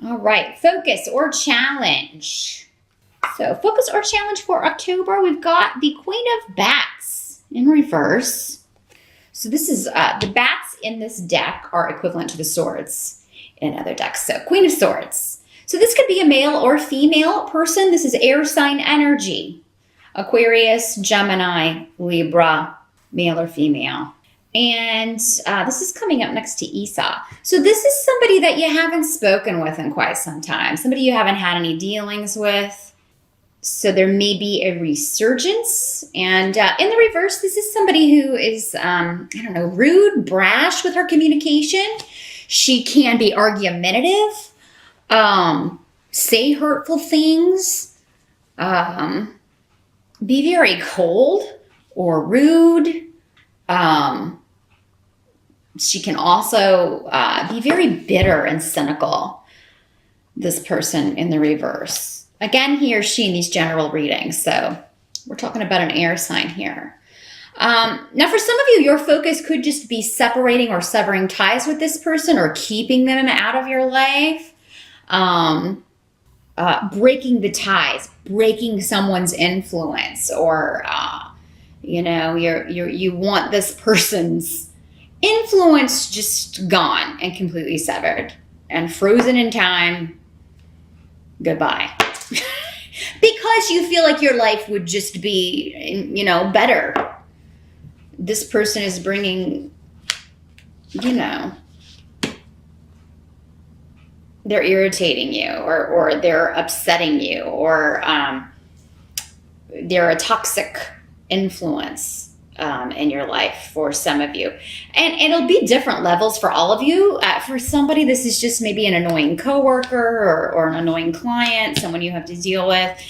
All right, focus or challenge. So focus or challenge for October, we've got the Queen of Bats in reverse. So this is, the bats in this deck are equivalent to the swords in other decks. So Queen of Swords. So this could be a male or female person. This is air sign energy. Aquarius, Gemini, Libra, male or female. And this is coming up next to Esau. So this is somebody that you haven't spoken with in quite some time. Somebody you haven't had any dealings with. So there may be a resurgence. And in the reverse, this is somebody who is, rude, brash with her communication. She can be argumentative, say hurtful things, be very cold or rude. She can also be very bitter and cynical, this person in the reverse. Again, he or she in these general readings. So we're talking about an air sign here. Now, for some of you, your focus could just be separating or severing ties with this person or keeping them out of your life. Breaking the ties, breaking someone's influence, or, you want this person's influence just gone and completely severed and frozen in time. Goodbye. Because you feel like your life would just be, better. This person is bringing, they're irritating you or they're upsetting you or they're a toxic influence in your life for some of you. And it'll be different levels for all of you. For somebody, this is just maybe an annoying coworker or an annoying client, someone you have to deal with.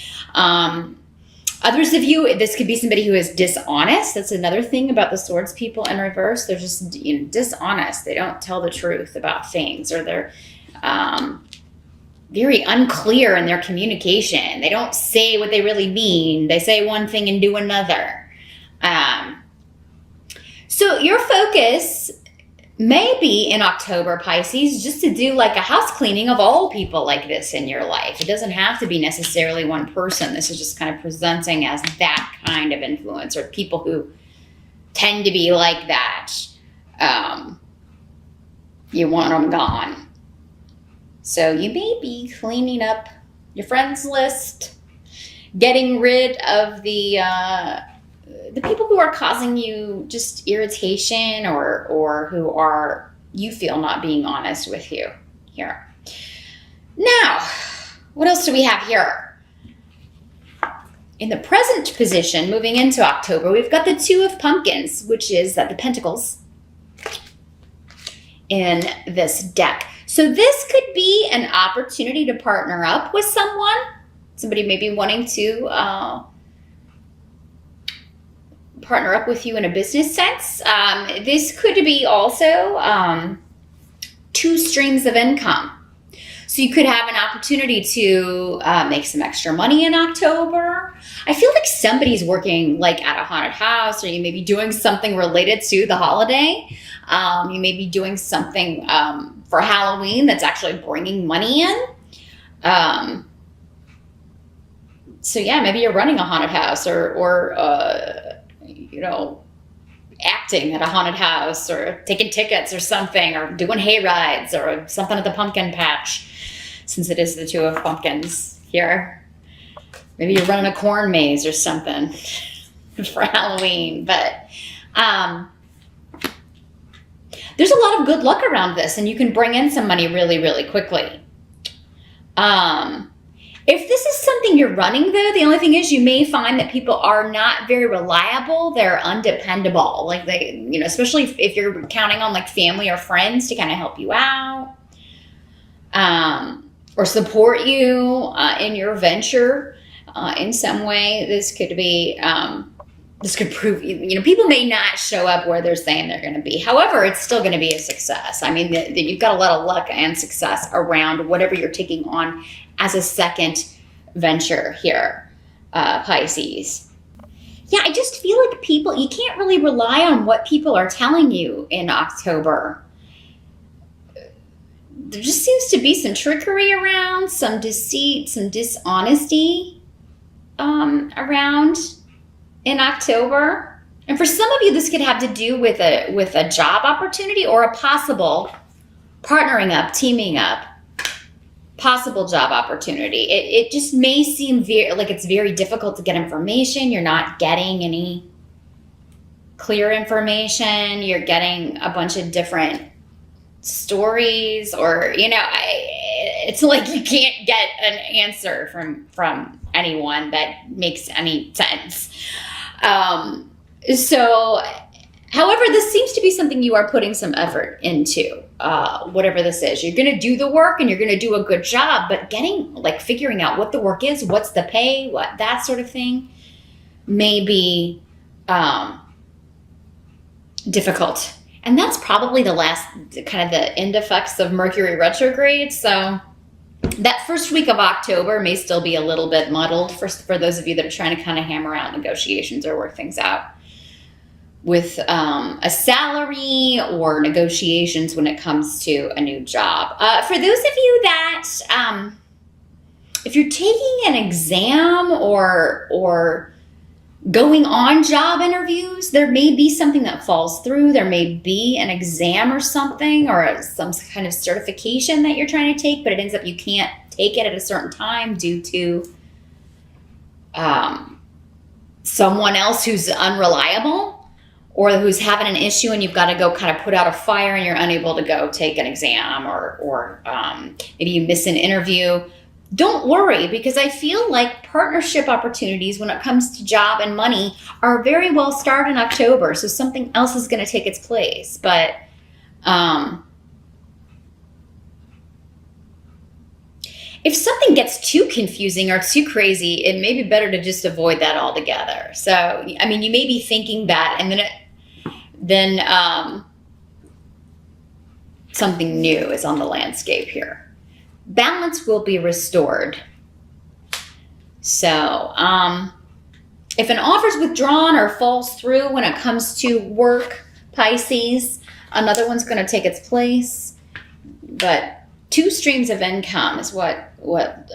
Others of you, this could be somebody who is dishonest. That's another thing about the swords people in reverse. They're just dishonest. They don't tell the truth about things, or they're very unclear in their communication. They don't say what they really mean. They say one thing and do another. So your focus may be in October, Pisces, just to do like a house cleaning of all people like this in your life. It doesn't have to be necessarily one person. This is just kind of presenting as that kind of influence, or people who tend to be like that. You want them gone. So you may be cleaning up your friends list, getting rid of the people who are causing you just irritation or who are, you feel, not being honest with you here. Now, what else do we have here? In the present position, moving into October, we've got the Two of Pumpkins, which is the Pentacles in this deck. So this could be an opportunity to partner up with someone. Somebody may be wanting to partner up with you in a business sense. This could be also two streams of income. So you could have an opportunity to make some extra money in October. I feel like somebody's working like at a haunted house, or you may be doing something related to the holiday. You may be doing something for Halloween that's actually bringing money in. So yeah, maybe you're running a haunted house or acting at a haunted house, or taking tickets or something, or doing hay rides or something at the pumpkin patch, since it is the Two of Pumpkins here. Maybe you're running a corn maze or something for Halloween. But there's a lot of good luck around this, and you can bring in some money really, really quickly. If this is something you're running, though, the only thing is you may find that people are not very reliable. They're undependable. Like especially if you're counting on like family or friends to kind of help you out, or support you in your venture in some way. This could be, this could prove, people may not show up where they're saying they're going to be. However, it's still going to be a success. I mean, you've got a lot of luck and success around whatever you're taking on as a second venture here, Pisces. Yeah, I just feel like people, you can't really rely on what people are telling you in October. there just seems to be some trickery around, some deceit, some dishonesty around in October. And for some of you, this could have to do with a job opportunity or a possible partnering up, teaming up, possible job opportunity. It just may seem like it's very difficult to get information. You're not getting any clear information. You're getting a bunch of different stories, or it's like you can't get an answer from anyone that makes any sense. So however, this seems to be something you are putting some effort into, whatever this is. You're going to do the work and you're going to do a good job, but figuring out what the work is, what's the pay, what that sort of thing may be difficult. And that's probably the last kind of the end effects of Mercury retrograde. So that first week of October may still be a little bit muddled for those of you that are trying to kind of hammer out negotiations or work things out with a salary or negotiations when it comes to a new job. For those of you that, if you're taking an exam or going on job interviews, there may be something that falls through. There may be an exam or something, or some kind of certification that you're trying to take, but it ends up you can't take it at a certain time due to someone else who's unreliable or who's having an issue, and you've got to go kind of put out a fire and you're unable to go take an exam, or maybe you miss an interview. Don't worry, because I feel like partnership opportunities when it comes to job and money are very well start in October. So something else is going to take its place. But if something gets too confusing or too crazy, it may be better to just avoid that altogether. So, I mean, you may be thinking that, and then something new is on the landscape here. Balance will be restored. So, if an offer is withdrawn or falls through when it comes to work, Pisces, another one's going to take its place. But 2 streams of income is what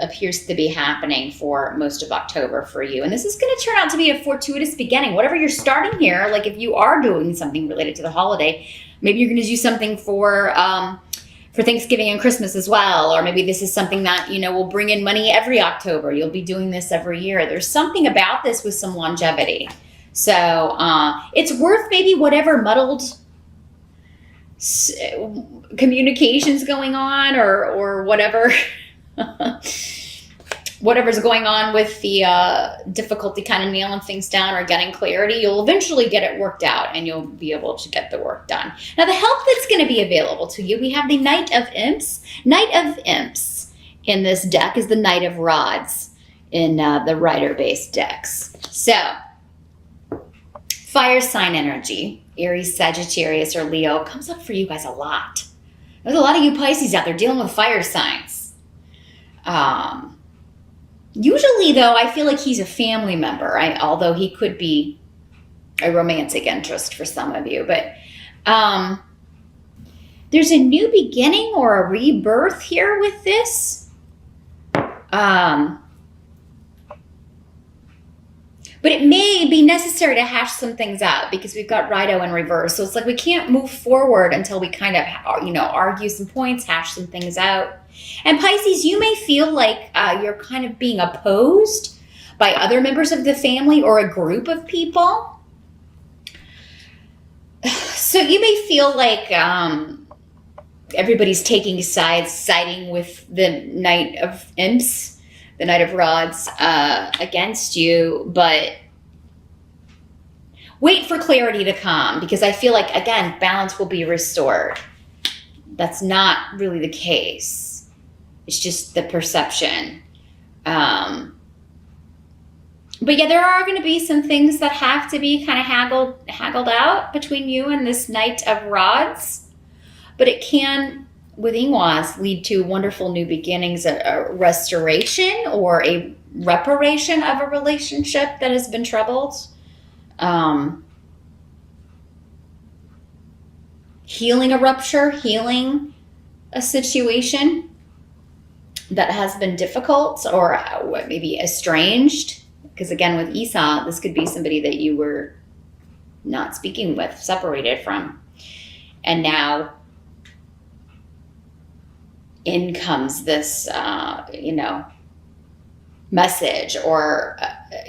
appears to be happening for most of October for you. And this is going to turn out to be a fortuitous beginning. Whatever you're starting here, like if you are doing something related to the holiday, maybe you're going to do something for Thanksgiving and Christmas as well. Or maybe this is something that, will bring in money every October. You'll be doing this every year. There's something about this with some longevity. So it's worth maybe whatever muddled communications going on or whatever whatever's going on with the difficulty kind of nailing things down or getting clarity. You'll eventually get it worked out and you'll be able to get the work done. Now, the help that's going to be available to you, we have the Knight of Imps. Knight of Imps in this deck is the Knight of Rods in the Rider-based decks. So, fire sign energy, Aries, Sagittarius, or Leo, comes up for you guys a lot. There's a lot of you Pisces out there dealing with fire signs. Usually, though, I feel like he's a family member, although he could be a romantic interest for some of you. But there's a new beginning or a rebirth here with this. But it may be necessary to hash some things out because we've got Rido in reverse. So it's like we can't move forward until we kind of, argue some points, hash some things out. And Pisces, you may feel like you're kind of being opposed by other members of the family or a group of people. So you may feel like everybody's taking sides, siding with the Knight of Imps, the Knight of Rods, against you, but wait for clarity to come because I feel like, again, balance will be restored. That's not really the case. It's just the perception. But yeah, there are going to be some things that have to be kind of haggled out between you and this Knight of Rods. But it can, with Ingwas, lead to wonderful new beginnings, a restoration or a reparation of a relationship that has been troubled. Healing a rupture, healing a situation that has been difficult or maybe estranged. Because again, with Esau, this could be somebody that you were not speaking with, separated from. And now in comes this, message, or,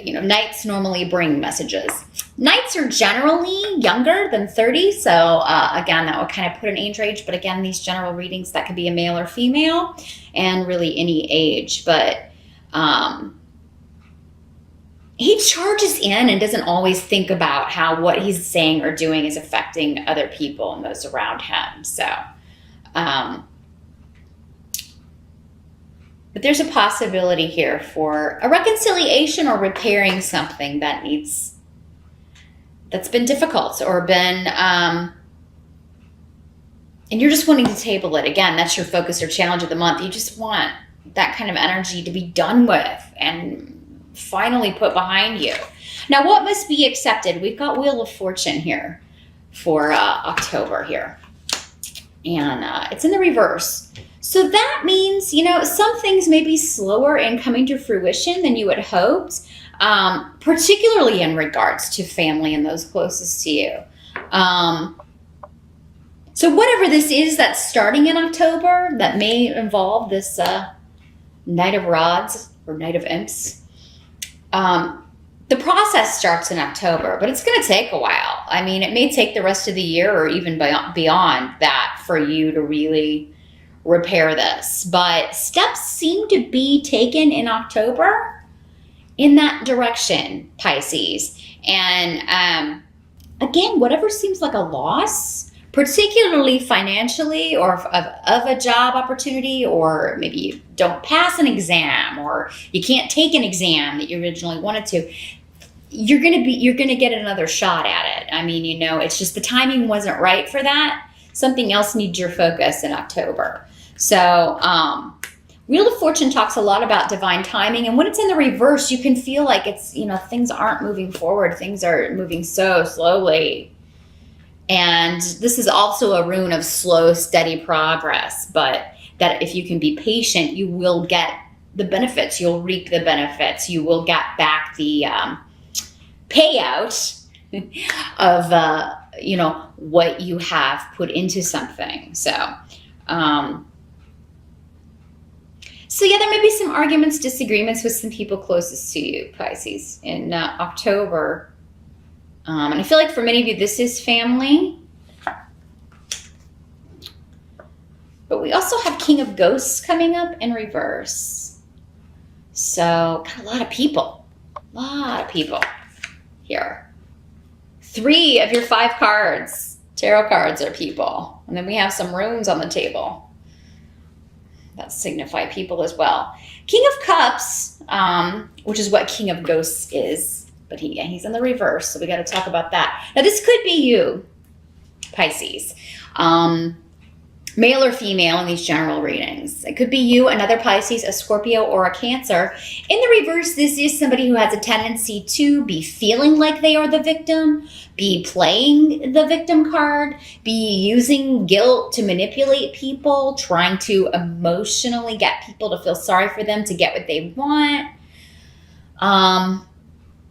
nights normally bring messages. Nights are generally younger than 30. So again, that would kind of put an age range. But again, these general readings, that could be a male or female, and really any age. But he charges in and doesn't always think about how what he's saying or doing is affecting other people and those around him. So, but there's a possibility here for a reconciliation or repairing something that's been difficult or been, and you're just wanting to table it. Again, that's your focus or challenge of the month. You just want that kind of energy to be done with and finally put behind you. Now, what must be accepted? We've got Wheel of Fortune here for October here. And it's in the reverse. So that means, some things may be slower in coming to fruition than you had hoped, particularly in regards to family and those closest to you. So whatever this is that's starting in October that may involve this Knight of Rods or Knight of Imps, the process starts in October, but it's going to take a while. I mean, it may take the rest of the year or even beyond that for you to really repair this. But steps seem to be taken in October in that direction, Pisces. And again, whatever seems like a loss, particularly financially or of a job opportunity, or maybe you don't pass an exam or you can't take an exam that you originally wanted to, you're going to get another shot at it. I mean, it's just the timing wasn't right for that. Something else needs your focus in October. So Wheel of Fortune talks a lot about divine timing. And when it's in the reverse, you can feel like it's, things aren't moving forward. Things are moving so slowly. And this is also a rune of slow, steady progress. But that if you can be patient, you will get the benefits. You'll reap the benefits. You will get back the payout of, what you have put into something. So yeah, there may be some arguments, disagreements with some people closest to you, Pisces, in October. And I feel like for many of you, this is family. But we also have King of Ghosts coming up in reverse. So got a lot of people here. 3 of your 5 cards, tarot cards, are people. And then we have some runes on the table that signify people as well. King of Cups, which is what King of Ghosts is, but he's in the reverse, so we got to talk about that. Now, this could be you, Pisces, male or female in these general readings. It could be you, another Pisces, a Scorpio, or a Cancer. In the reverse, this is somebody who has a tendency to be feeling like they are the victim, be playing the victim card, be using guilt to manipulate people, trying to emotionally get people to feel sorry for them to get what they want.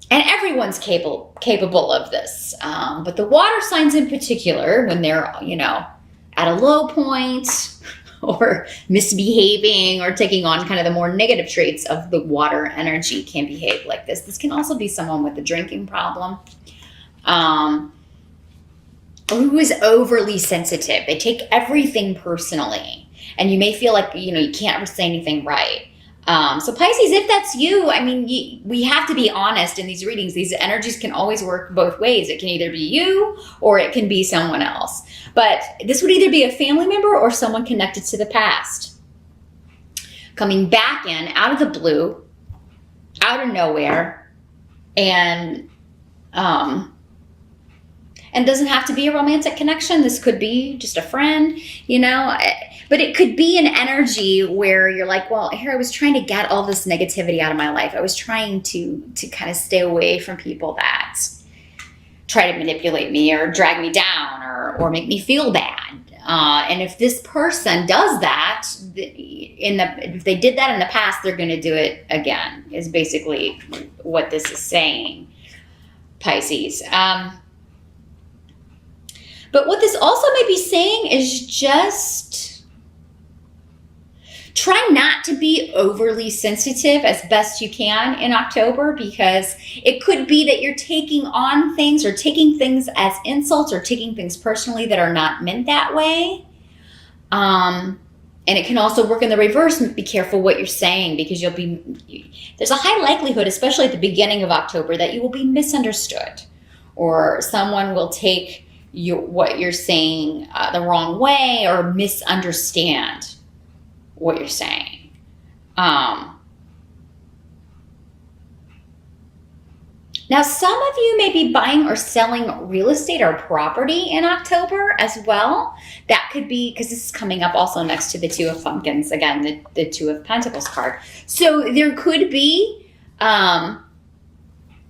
And everyone's capable of this. But the water signs in particular, when they're, at a low point or misbehaving or taking on kind of the more negative traits of the water energy, can behave like this. This can also be someone with a drinking problem, or who is overly sensitive. They take everything personally, and you may feel like, you can't ever say anything right. So Pisces, if that's you, I mean, we have to be honest in these readings. These energies can always work both ways. It can either be you or it can be someone else. But this would either be a family member or someone connected to the past. Coming back in, out of the blue, out of nowhere, and doesn't have to be a romantic connection. This could be just a friend, but it could be an energy where you're like, well, here I was trying to get all this negativity out of my life. I was trying to kind of stay away from people that try to manipulate me or drag me down or make me feel bad. And if this person does that, if they did that in the past, they're going to do it again, is basically what this is saying, Pisces. But what this also may be saying is just try not to be overly sensitive as best you can in October, because it could be that you're taking on things or taking things as insults or taking things personally that are not meant that way. And it can also work in the reverse. Be careful what you're saying, because there's a high likelihood, especially at the beginning of October, that you will be misunderstood, or someone will take what you're saying the wrong way, or misunderstand what you're saying. Now, some of you may be buying or selling real estate or property in October as well. That could be, because this is coming up also next to the Two of Pumpkins, again, the Two of Pentacles card. So there could be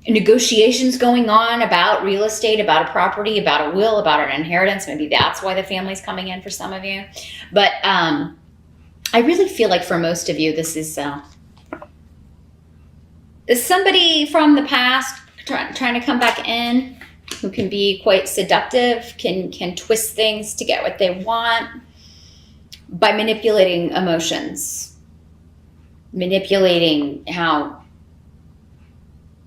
negotiations going on about real estate, about a property, about a will, about an inheritance. Maybe that's why the family's coming in for some of you. But I really feel like for most of you, this is somebody from the past trying to come back in, who can be quite seductive, can twist things to get what they want by manipulating emotions, manipulating how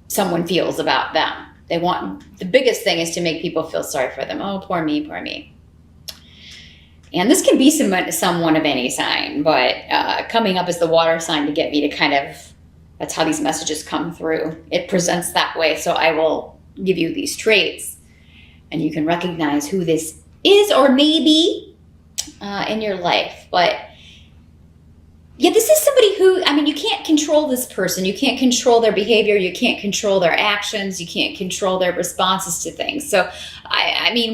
someone feels about them. The biggest thing is to make people feel sorry for them. Oh, poor me, poor me. And this can be someone of any sign, but coming up as the water sign to get me to kind of, that's how these messages come through. It presents that way, so I will give you these traits, and you can recognize who this is or maybe in your life. But yeah, this is somebody who, you can't control this person. You can't control their behavior. You can't control their actions. You can't control their responses to things. So,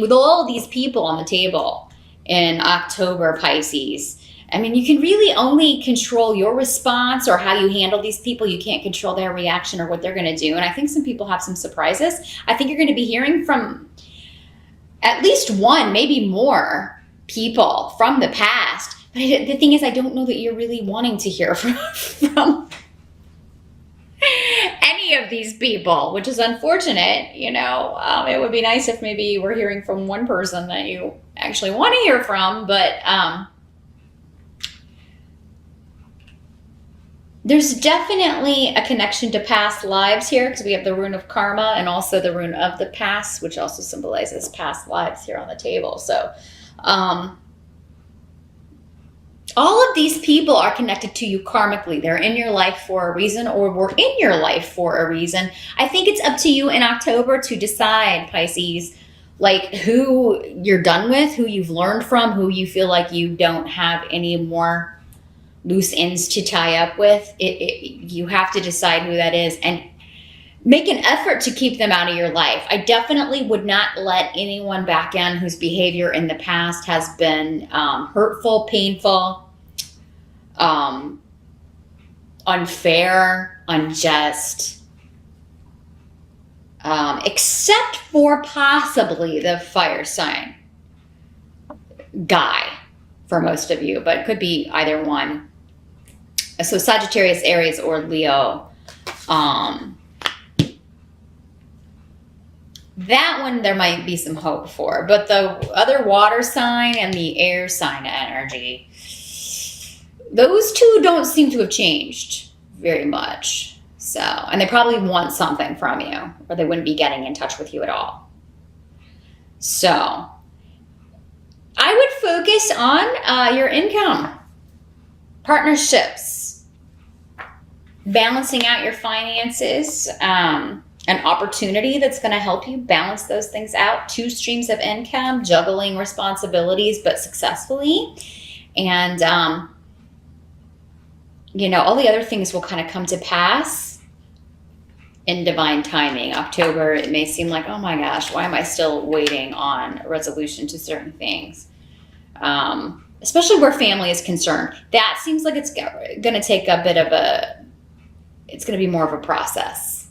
with all of these people on the table in October, Pisces, you can really only control your response or how you handle these people. You can't control their reaction or what they're going to do. And I think some people have some surprises. I think you're going to be hearing from at least one, maybe more people from the past. But the thing is, I don't know that you're really wanting to hear from any of these people, which is unfortunate. It would be nice if maybe you were hearing from one person that you actually want to hear from, but there's definitely a connection to past lives here, because we have the rune of karma and also the rune of the past, which also symbolizes past lives here on the table. So all of these people are connected to you karmically. They're in your life for a reason, or were in your life for a reason. I think it's up to you in October to decide, Pisces, who you're done with, who you've learned from, who you feel like you don't have any more loose ends to tie up with. You have to decide who that is and make an effort to keep them out of your life. I definitely would not let anyone back in whose behavior in the past has been hurtful, painful, unfair, unjust, except for possibly the fire sign guy for most of you, but it could be either one. So Sagittarius, Aries, or Leo. That one there might be some hope for, but the other water sign and the air sign energy, those two don't seem to have changed very much. So, and they probably want something from you, or they wouldn't be getting in touch with you at all. So I would focus on your income, partnerships, balancing out your finances, an opportunity that's going to help you balance those things out. 2 streams of income, juggling responsibilities, but successfully. And, all the other things will kind of come to pass in divine timing. October, it may seem like, oh my gosh, why am I still waiting on a resolution to certain things? Especially where family is concerned. That seems like it's going to take it's going to be more of a process.